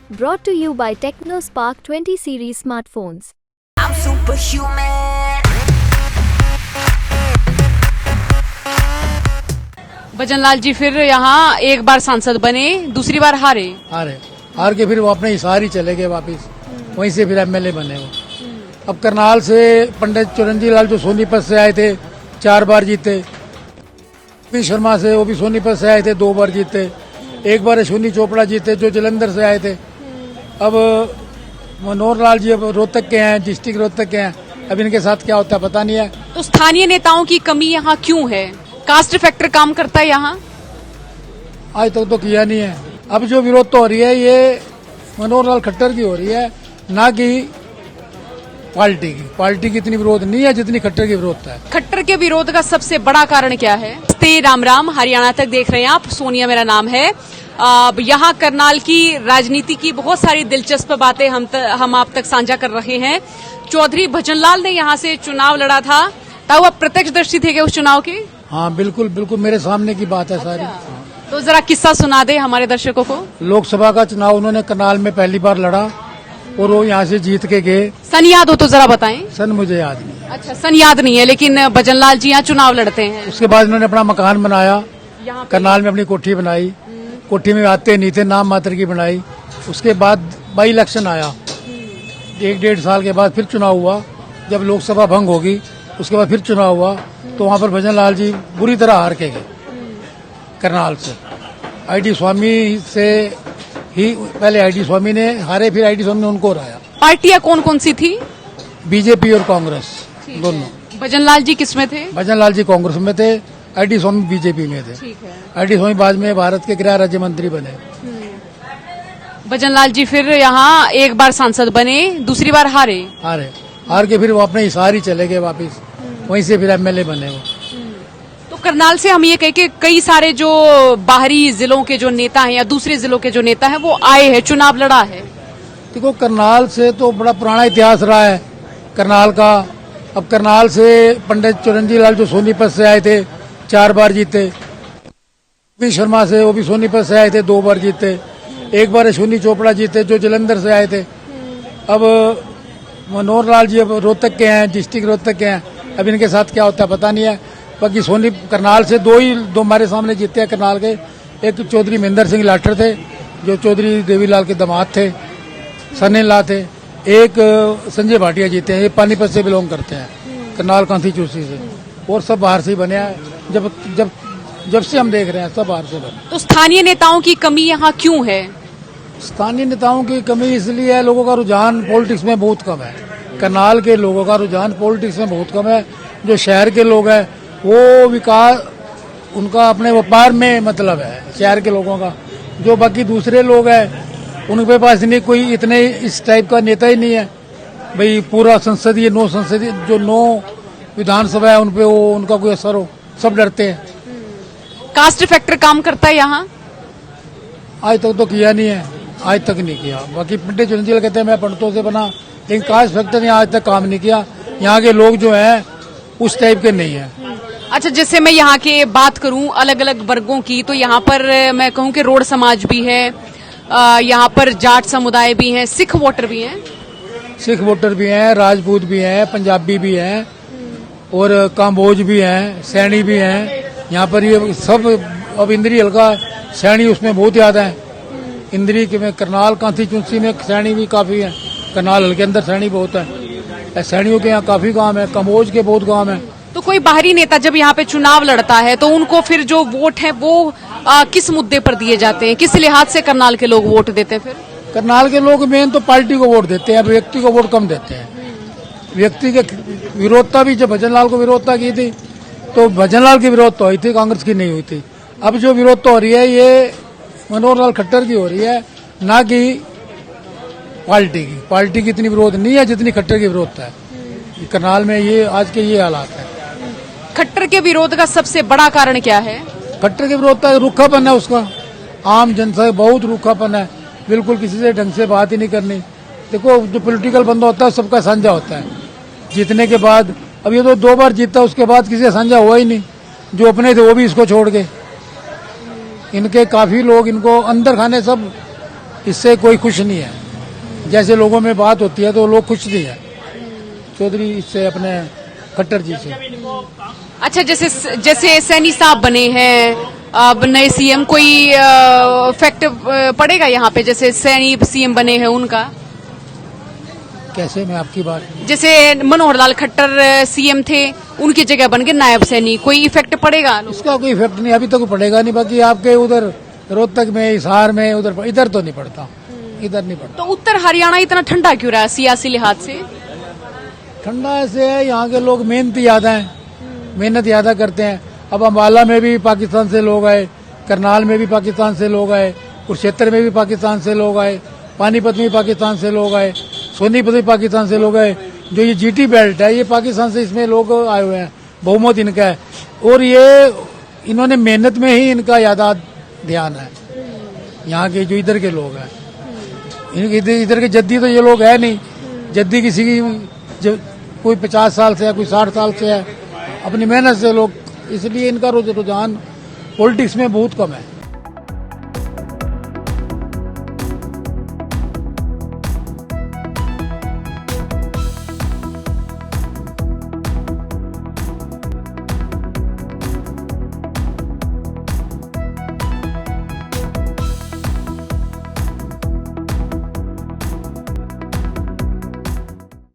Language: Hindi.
Brought to you by TechnoSpark 20 series smartphones. I'm superhuman. Bhajanlal जी फिर यहाँ एक बार सांसद बने, दूसरी बार हारे। हार के फिर वो अपने हिसार ही चले गए वापिस, वहीं से फिर एमएलए बने वो। अब करनाल से पंडित चिरंजीव लाल जो सोनीपत से आए थे 4 बार जीते, पी शर्मा से वो भी सोनीपत से आए थे 2 बार जीते, एक बार अश्विनी चोपड़ा जीते जो जलंधर से आए थे। अब मनोहर लाल जी अब रोहतक के हैं, डिस्ट्रिक्ट रोहतक के हैं, अब इनके साथ क्या होता है पता नहीं है। तो स्थानीय नेताओं की कमी यहाँ क्यों है? कास्ट फैक्टर काम करता है यहाँ? आज तक तो किया नहीं है। अब जो विरोध तो हो रही है ये मनोहर लाल खट्टर की हो रही है, ना कि पार्टी की। पार्टी की इतनी विरोध नहीं है जितनी खट्टर की विरोध है। खट्टर के विरोध का सबसे बड़ा कारण क्या है? राम राम, हरियाणा तक देख रहे हैं आप। सोनिया मेरा नाम है। यहाँ करनाल की राजनीति की बहुत सारी दिलचस्प बातें हम आप तक साझा कर रहे हैं। चौधरी भजनलाल ने यहाँ से चुनाव लड़ा था, ताऊ आप प्रत्यक्षदर्शी थे क्या उस चुनाव के? हाँ बिल्कुल बिल्कुल, मेरे सामने की बात है सारी। तो जरा किस्सा सुना दे हमारे दर्शकों को। लोकसभा का चुनाव उन्होंने करनाल में पहली बार लड़ा और वो यहाँ से जीत के गए। सन याद हो तो जरा बताएं। सन मुझे याद नहीं। अच्छा, सन याद नहीं है, लेकिन भजनलाल जी यहाँ चुनाव लड़ते हैं। उसके बाद उन्होंने अपना मकान बनाया, करनाल में अपनी कोठी बनाई। कोठी में आते नहीं थे, नाम मात्र की बनाई। उसके बाद बाई इलेक्शन आया, 1-1.5 साल के बाद फिर चुनाव हुआ। जब लोकसभा भंग होगी उसके बाद फिर चुनाव हुआ तो वहाँ पर भजनलाल जी बुरी तरह हार के गए करनाल से। आईडी स्वामी से ही पहले आईडी स्वामी ने हारे, फिर आईडी स्वामी ने उनको हराया। पार्टियां कौन कौन सी थी? बीजेपी और कांग्रेस दोनों। भजनलाल जी किसमें थे? भजनलाल जी कांग्रेस में थे, आईडी स्वामी बीजेपी में थे। ठीक है। आईडी स्वामी बाद में भारत के गृह राज्य मंत्री बने। भजनलाल जी फिर यहाँ एक बार सांसद बने, दूसरी बार हारे। हार के फिर वो अपने हिसार ही चले गए वापिस, वहीं से फिर एमएलए बने वो। तो करनाल से हम ये कहें कि कई सारे जो बाहरी जिलों के जो नेता हैं या दूसरे जिलों के जो नेता हैं वो आए हैं, चुनाव लड़ा है। देखो करनाल से तो बड़ा पुराना इतिहास रहा है करनाल का। अब करनाल से पंडित चिरंजीव लाल जो सोनीपत से आए थे 4 बार जीते, पी शर्मा से वो भी सोनीपत से आए थे 2 बार जीते, एक बार अश्विनी चोपड़ा जीते जो जलंधर से आए थे। अब मनोहर लाल जी अब रोहतक के हैं, डिस्ट्रिक्ट रोहतक के हैं, अब इनके साथ क्या होता है पता नहीं है। बाकी करनाल से दो हमारे सामने जीते हैं करनाल के। एक चौधरी महेंद्र सिंह लाठर थे जो चौधरी देवीलाल के दामाद थे, सन्नीलाल थे। एक संजय भाटिया जीते हैं, ये पानीपत से बिलोंग करते हैं, करनाल कांथी चूसी से। और सब बाहर से ही बने हैं। जब से हम देख रहे हैं सब बाहर से बने। तो स्थानीय नेताओं की कमी यहाँ क्यों है? स्थानीय नेताओं की कमी इसलिए है, लोगों का रुझान पॉलिटिक्स में बहुत कम है। करनाल के लोगों का रुझान पॉलिटिक्स में बहुत कम है। जो शहर के लोग हैं वो विकास उनका अपने व्यापार में मतलब है शहर के लोगों का। जो बाकी दूसरे लोग हैं उनके पास नहीं कोई इतने इस टाइप का नेता ही नहीं है भाई। पूरा संसदीय 9 विधानसभा है, उनपे वो उनका कोई असर हो, सब डरते हैं। कास्ट फैक्टर काम करता है यहाँ? आज तक तो किया नहीं है, आज तक नहीं किया। बाकी पंडित चिरंजीव कहते हैं मैं पंडितों से बना, लेकिन कास्ट फैक्टर ने आज तक काम नहीं किया। यहाँ के लोग जो हैं उस टाइप के नहीं है। अच्छा, जैसे मैं यहाँ के बात करूँ अलग अलग वर्गों की, तो यहाँ पर मैं कहूँ कि रोड समाज भी है, यहाँ पर जाट समुदाय भी है, सिख वोटर भी हैं। सिख वोटर भी हैं, राजपूत भी हैं, पंजाबी भी हैं और काम्बोज भी हैं, सैनी भी हैं। यहाँ पर ये सब अब इंद्री हल्का सैनी उसमें बहुत ज्यादा है। इंद्री के करनाल कांथी चुंसी में सैनी भी काफी है, करनाल हल्के अंदर सैनी बहुत है। सैनियों के यहाँ काफी गांव है, कम्बोज के बहुत गांव है। तो कोई बाहरी नेता जब यहाँ पे चुनाव लड़ता है तो उनको फिर जो वोट है वो किस मुद्दे पर दिए जाते हैं? किस लिहाज से करनाल के लोग वोट देते हैं? फिर करनाल के लोग मेन तो पार्टी को वोट देते हैं, व्यक्ति को वोट कम देते हैं। व्यक्ति के विरोधता भी जब भजनलाल को विरोधता की थी तो भजनलाल की विरोध तो हुई थी, कांग्रेस की नहीं हुई थी। अब जो विरोध तो हो रही है ये मनोहर लाल खट्टर की हो रही है, ना कि पार्टी की। पार्टी की इतनी विरोध नहीं है जितनी खट्टर की विरोध है करनाल में। ये आज के ये हालात है। खट्टर के विरोध का सबसे बड़ा कारण क्या है? खट्टर के विरोध का रूखापन है उसका। आम जनता बहुत रूखापन है, बिल्कुल किसी से ढंग से बात ही नहीं करनी। देखो जो पॉलिटिकल बंदा होता है सबका साझा होता है जीतने के बाद। अब ये तो 2 बार जीता, उसके बाद किसी से साझा हुआ ही नहीं। जो अपने थे वो भी इसको छोड़ के, इनके काफी लोग इनको अंदर खाने सब इससे कोई खुश नहीं है। जैसे लोगों में बात होती है तो लोग खुश नहीं है चौधरी इससे, अपने खट्टर जी से। अच्छा, जैसे सैनी साहब बने हैं, अब नए सीएम, कोई इफेक्ट पड़ेगा यहाँ पे? जैसे सैनी सीएम बने हैं उनका, कैसे मैं आपकी बात, जैसे मनोहर लाल खट्टर सीएम थे, उनकी जगह बन गए नायब सैनी, कोई इफेक्ट पड़ेगा? इसका कोई इफेक्ट नहीं, अभी तक पड़ेगा नहीं। बाकी आपके उधर रोहतक में, हिसार में, उधर इधर तो नहीं पड़ता, इधर नहीं पड़ता। तो उत्तर हरियाणा इतना ठंडा क्यों रहा सियासी लिहाज से? ठंडा ऐसे है, यहाँ के लोग मेहनती ज्यादा हैं, मेहनत ज्यादा करते हैं। अब अम्बाला में भी पाकिस्तान से लोग आए, करनाल में भी पाकिस्तान से लोग आए, कुरुक्षेत्र में भी पाकिस्तान से लोग आए, पानीपत में भी पाकिस्तान से लोग आए, सोनीपत में पाकिस्तान से लोग आए। जो ये जीटी बेल्ट है ये पाकिस्तान से, इसमें लोग आए हुए हैं, बहुमत इनका है। और ये इन्होंने मेहनत में ही इनका ज्यादा ध्यान है। यहाँ के जो इधर के लोग हैं, इधर के जद्दी तो ये लोग है नहीं। जद्दी किसी की कोई 50 साल से है, कोई 60 साल से है, अपनी मेहनत से लोग, इसलिए इनका रुझान पॉलिटिक्स में बहुत कम है।